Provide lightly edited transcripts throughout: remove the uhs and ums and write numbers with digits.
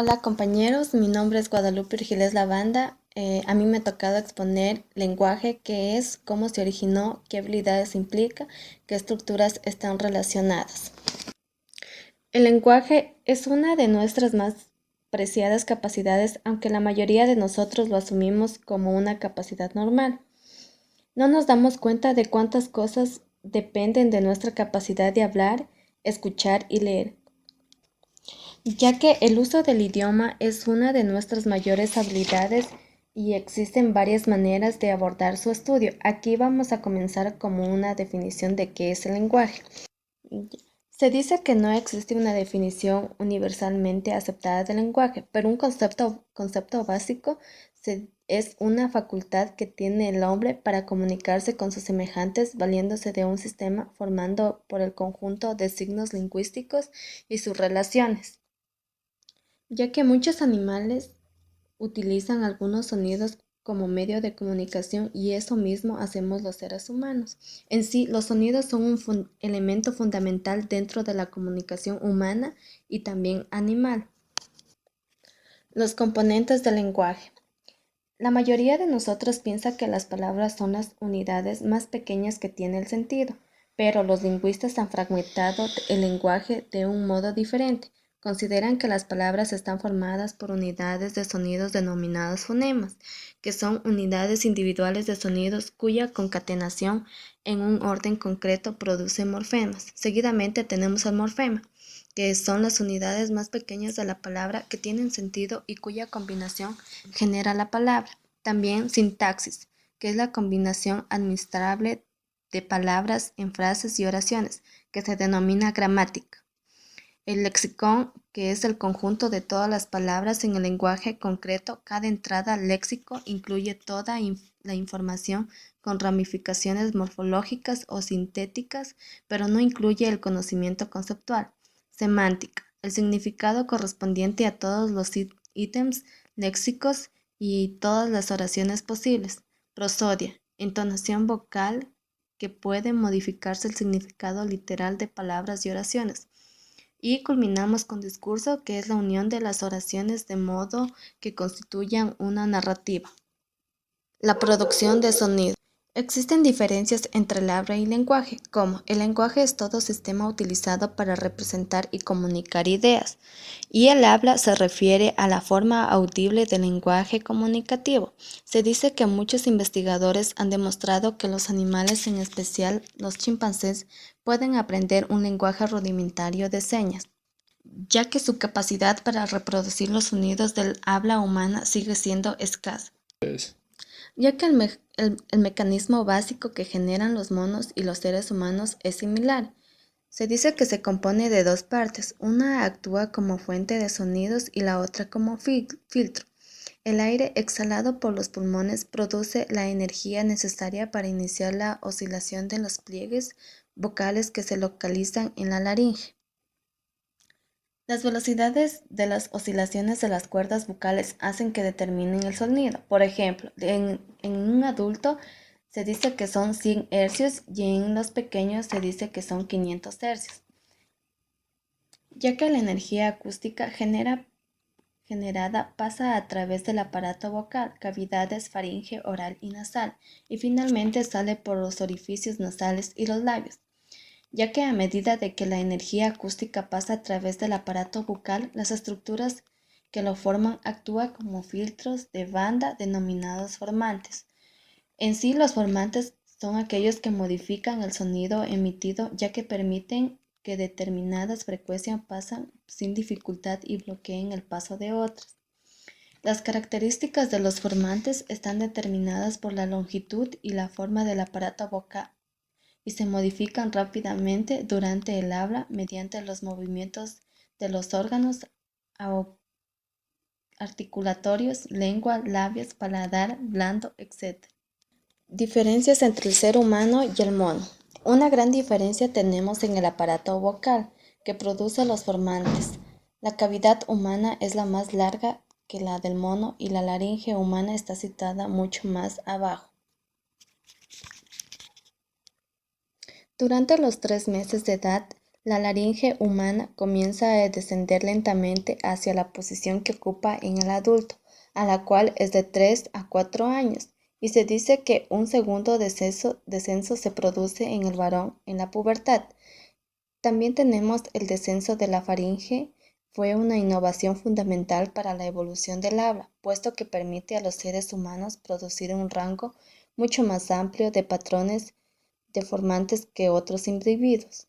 Hola compañeros, mi nombre es Guadalupe Urgiles Lavanda. A mí me ha tocado exponer lenguaje, qué es, cómo se originó, qué habilidades implica, qué estructuras están relacionadas. El lenguaje es una de nuestras más preciadas capacidades, aunque la mayoría de nosotros lo asumimos como una capacidad normal. No nos damos cuenta de cuántas cosas dependen de nuestra capacidad de hablar, escuchar y leer, ya que el uso del idioma es una de nuestras mayores habilidades y existen varias maneras de abordar su estudio. Aquí vamos a comenzar como una definición de qué es el lenguaje. Se dice que no existe una definición universalmente aceptada del lenguaje, pero un concepto básico es una facultad que tiene el hombre para comunicarse con sus semejantes valiéndose de un sistema formado por el conjunto de signos lingüísticos y sus relaciones, ya que muchos animales utilizan algunos sonidos como medio de comunicación y eso mismo hacemos los seres humanos. En sí, los sonidos son un elemento fundamental dentro de la comunicación humana y también animal. Los componentes del lenguaje. La mayoría de nosotros piensa que las palabras son las unidades más pequeñas que tiene el sentido, pero los lingüistas han fragmentado el lenguaje de un modo diferente. Consideran que las palabras están formadas por unidades de sonidos denominadas fonemas, que son unidades individuales de sonidos cuya concatenación en un orden concreto produce morfemas. Seguidamente tenemos el morfema, que son las unidades más pequeñas de la palabra que tienen sentido y cuya combinación genera la palabra. También sintaxis, que es la combinación administrable de palabras en frases y oraciones, que se denomina gramática. El lexicón, que es el conjunto de todas las palabras en el lenguaje concreto. Cada entrada al léxico incluye toda la información con ramificaciones morfológicas o sintéticas, pero no incluye el conocimiento conceptual. Semántica, el significado correspondiente a todos los ítems léxicos y todas las oraciones posibles. Prosodia, entonación vocal que puede modificarse el significado literal de palabras y oraciones. Y culminamos con discurso, que es la unión de las oraciones de modo que constituyan una narrativa. La producción de sonido. Existen diferencias entre el habla y lenguaje, como el lenguaje es todo sistema utilizado para representar y comunicar ideas, y el habla se refiere a la forma audible del lenguaje comunicativo. Se dice que muchos investigadores han demostrado que los animales, en especial los chimpancés, pueden aprender un lenguaje rudimentario de señas, ya que su capacidad para reproducir los sonidos del habla humana sigue siendo escasa, ya que el mecanismo básico que generan los monos y los seres humanos es similar. Se dice que se compone de dos partes, una actúa como fuente de sonidos y la otra como filtro. El aire exhalado por los pulmones produce la energía necesaria para iniciar la oscilación de los pliegues vocales que se localizan en la laringe. Las velocidades de las oscilaciones de las cuerdas vocales hacen que determinen el sonido. Por ejemplo, en un adulto se dice que son 100 hercios y en los pequeños se dice que son 500 hercios, ya que la energía acústica generada pasa a través del aparato vocal, cavidades faringe, oral y nasal, y finalmente sale por los orificios nasales y los labios, ya que a medida de que la energía acústica pasa a través del aparato bucal, las estructuras que lo forman actúan como filtros de banda denominados formantes. En sí, los formantes son aquellos que modifican el sonido emitido, ya que permiten que determinadas frecuencias pasen sin dificultad y bloqueen el paso de otras. Las características de los formantes están determinadas por la longitud y la forma del aparato vocal y se modifican rápidamente durante el habla mediante los movimientos de los órganos articulatorios, lengua, labios, paladar, blando, etc. Diferencias entre el ser humano y el mono. Una gran diferencia tenemos en el aparato vocal que produce los formantes. La cavidad humana es la más larga que la del mono y la laringe humana está situada mucho más abajo. Durante los 3 meses de edad, La laringe humana comienza a descender lentamente hacia la posición que ocupa en el adulto, a la cual es de 3 a 4 años, y se dice que un segundo descenso se produce en el varón en la pubertad. También tenemos el descenso de la faringe. Fue una innovación fundamental para la evolución del habla, puesto que permite a los seres humanos producir un rango mucho más amplio de patrones deformantes que otros individuos.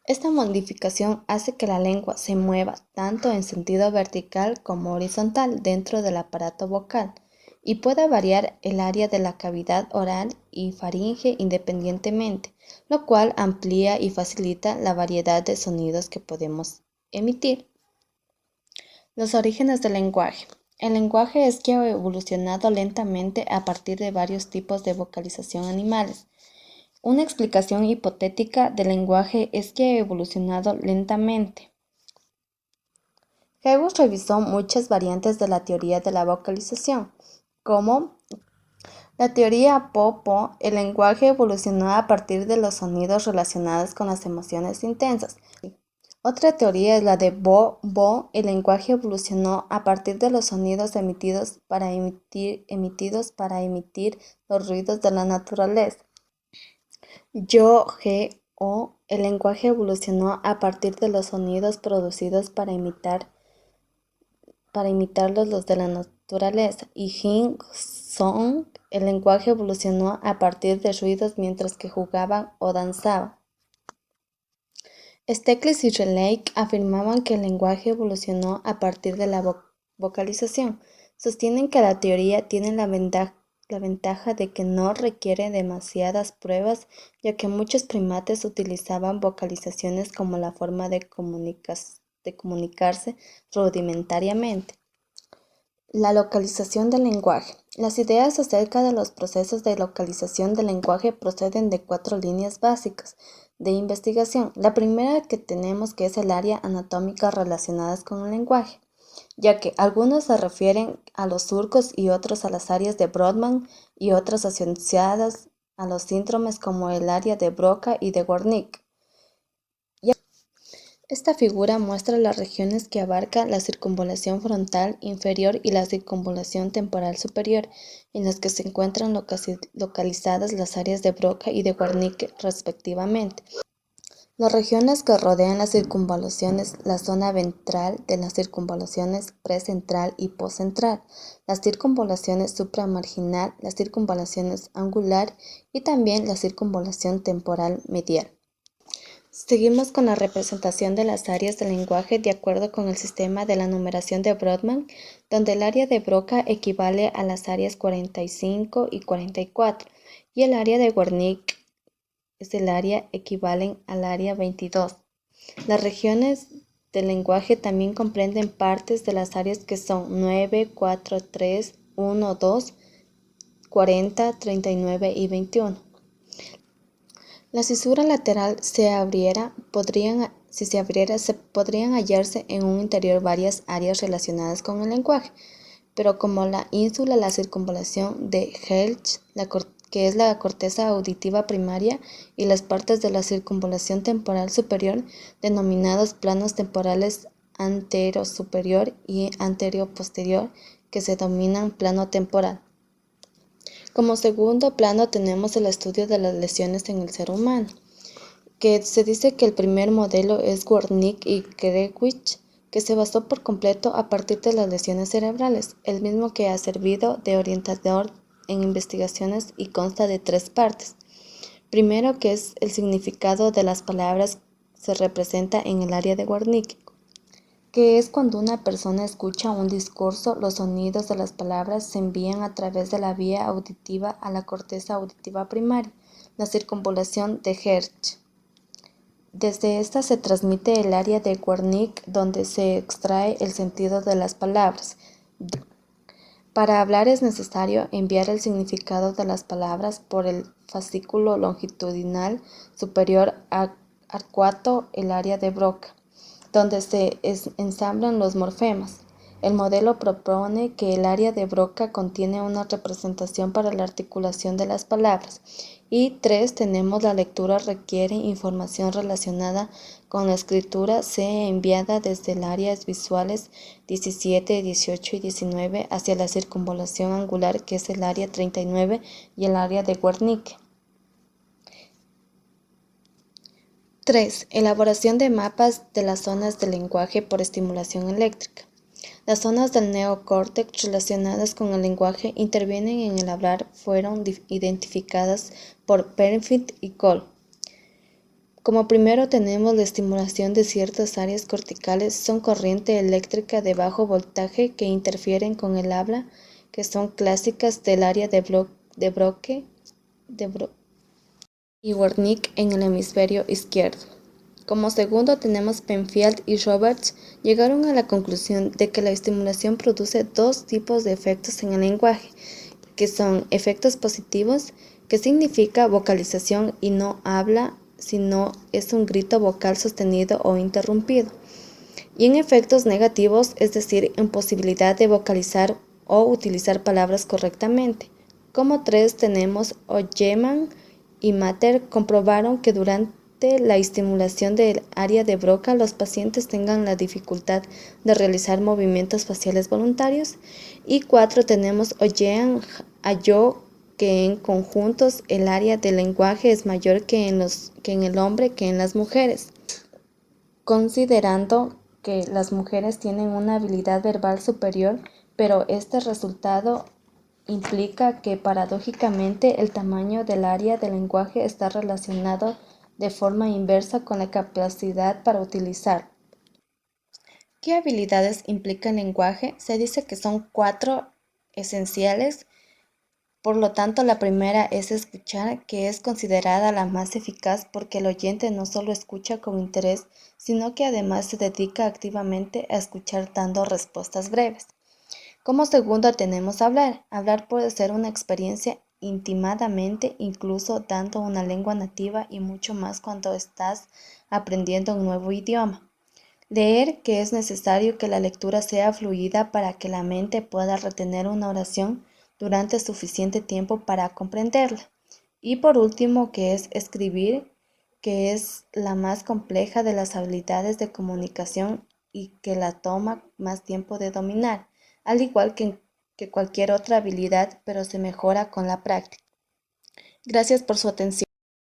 Esta modificación hace que la lengua se mueva tanto en sentido vertical como horizontal dentro del aparato vocal y puede variar el área de la cavidad oral y faringe independientemente, lo cual amplía y facilita la variedad de sonidos que podemos emitir. Los orígenes del lenguaje. El lenguaje es que ha evolucionado lentamente a partir de varios tipos de vocalización animales. Una explicación hipotética del lenguaje es que ha evolucionado lentamente. Hewes revisó muchas variantes de la teoría de la vocalización, como la teoría Po-Po. El lenguaje evolucionó a partir de los sonidos relacionados con las emociones intensas. Otra teoría es la de Bo-Bo. El lenguaje evolucionó a partir de los sonidos emitidos para emitir los ruidos de la naturaleza. Yo-Ge-O. El lenguaje evolucionó a partir de los sonidos producidos para imitarlos los de la naturaleza. Y Jing-Song. El lenguaje evolucionó a partir de ruidos mientras que jugaban o danzaban. Steckless y Relake afirmaban que el lenguaje evolucionó a partir de la vocalización. Sostienen que la teoría tiene la ventaja de que no requiere demasiadas pruebas, ya que muchos primates utilizaban vocalizaciones como la forma de comunicarse rudimentariamente. La localización del lenguaje. Las ideas acerca de los procesos de localización del lenguaje proceden de 4 líneas básicas de investigación. La primera que tenemos que es el área anatómica relacionadas con el lenguaje, ya que algunos se refieren a los surcos y otros a las áreas de Brodmann y otras asociadas a los síndromes como el área de Broca y de Wernicke. Esta figura muestra las regiones que abarca la circunvalación frontal inferior y la circunvalación temporal superior, en las que se encuentran localizadas las áreas de Broca y de Wernicke respectivamente. Las regiones que rodean las circunvalaciones, la zona ventral de las circunvalaciones precentral y postcentral, las circunvalaciones supramarginal, las circunvalaciones angular y también la circunvalación temporal medial. Seguimos con la representación de las áreas del lenguaje de acuerdo con el sistema de la numeración de Brodmann, donde el área de Broca equivale a las áreas 45 y 44 y el área de Wernicke es el área equivalen al área 22. Las regiones del lenguaje también comprenden partes de las áreas que son 9, 4, 3, 1, 2, 40, 39 y 21. La cisura lateral si se abriera, podrían hallarse en un interior varias áreas relacionadas con el lenguaje, pero como la ínsula, la circunvalación de Helmholtz, que es la corteza auditiva primaria, y las partes de la circunvalación temporal superior, denominados planos temporales antero-superior y antero-posterior, que se denominan plano temporal. Como segundo plano tenemos el estudio de las lesiones en el ser humano, que se dice que el primer modelo es Wernicke y Krewitz, que se basó por completo a partir de las lesiones cerebrales, el mismo que ha servido de orientador en investigaciones y consta de 3 partes. Primero, que es el significado de las palabras, se representa en el área de Wernicke, que es cuando una persona escucha un discurso, los sonidos de las palabras se envían a través de la vía auditiva a la corteza auditiva primaria, la circunvalación de Hertz. Desde esta se transmite el área de Wernicke, donde se extrae el sentido de las palabras. Para hablar es necesario enviar el significado de las palabras por el fascículo longitudinal superior arcuato, el área de Broca, donde se ensamblan los morfemas. El modelo propone que el área de Broca contiene una representación para la articulación de las palabras. Y 3. Tenemos la lectura requiere información relacionada con la escritura sea enviada desde el áreas visuales 17, 18 y 19 hacia la circunvalación angular, que es el área 39, y el área de Wernicke. 3. Elaboración de mapas de las zonas del lenguaje por estimulación eléctrica. Las zonas del neocórtex relacionadas con el lenguaje intervienen en el hablar fueron identificadas por Penfield y Cole. Como primero tenemos la estimulación de ciertas áreas corticales, son corriente eléctrica de bajo voltaje que interfieren con el habla, que son clásicas del área de Broca y Wernicke en el hemisferio izquierdo. Como segundo tenemos Penfield y Roberts, llegaron a la conclusión de que la estimulación produce dos tipos de efectos en el lenguaje, que son efectos positivos, que significa vocalización y no habla, sino es un grito vocal sostenido o interrumpido, y en efectos negativos, es decir, imposibilidad de vocalizar o utilizar palabras correctamente. Como 3 tenemos Oyeman y Mater comprobaron que durante la estimulación del área de Broca los pacientes tengan la dificultad de realizar movimientos faciales voluntarios. Y 4 tenemos Oyean halló que en conjuntos el área del lenguaje es mayor que en el hombre que en las mujeres, considerando que las mujeres tienen una habilidad verbal superior, pero este resultado implica que paradójicamente el tamaño del área del lenguaje está relacionado de forma inversa con la capacidad para utilizar. ¿Qué habilidades implica el lenguaje? Se dice que son 4 esenciales. Por lo tanto, la primera es escuchar, que es considerada la más eficaz porque el oyente no solo escucha con interés, sino que además se dedica activamente a escuchar dando respuestas breves. Como segundo tenemos hablar. Hablar puede ser una experiencia intimadamente, incluso dando una lengua nativa y mucho más cuando estás aprendiendo un nuevo idioma. Leer, que es necesario que la lectura sea fluida para que la mente pueda retener una oración durante suficiente tiempo para comprenderla. Y por último, que es escribir, que es la más compleja de las habilidades de comunicación y que la toma más tiempo de dominar, al igual que cualquier otra habilidad, pero se mejora con la práctica. Gracias por su atención.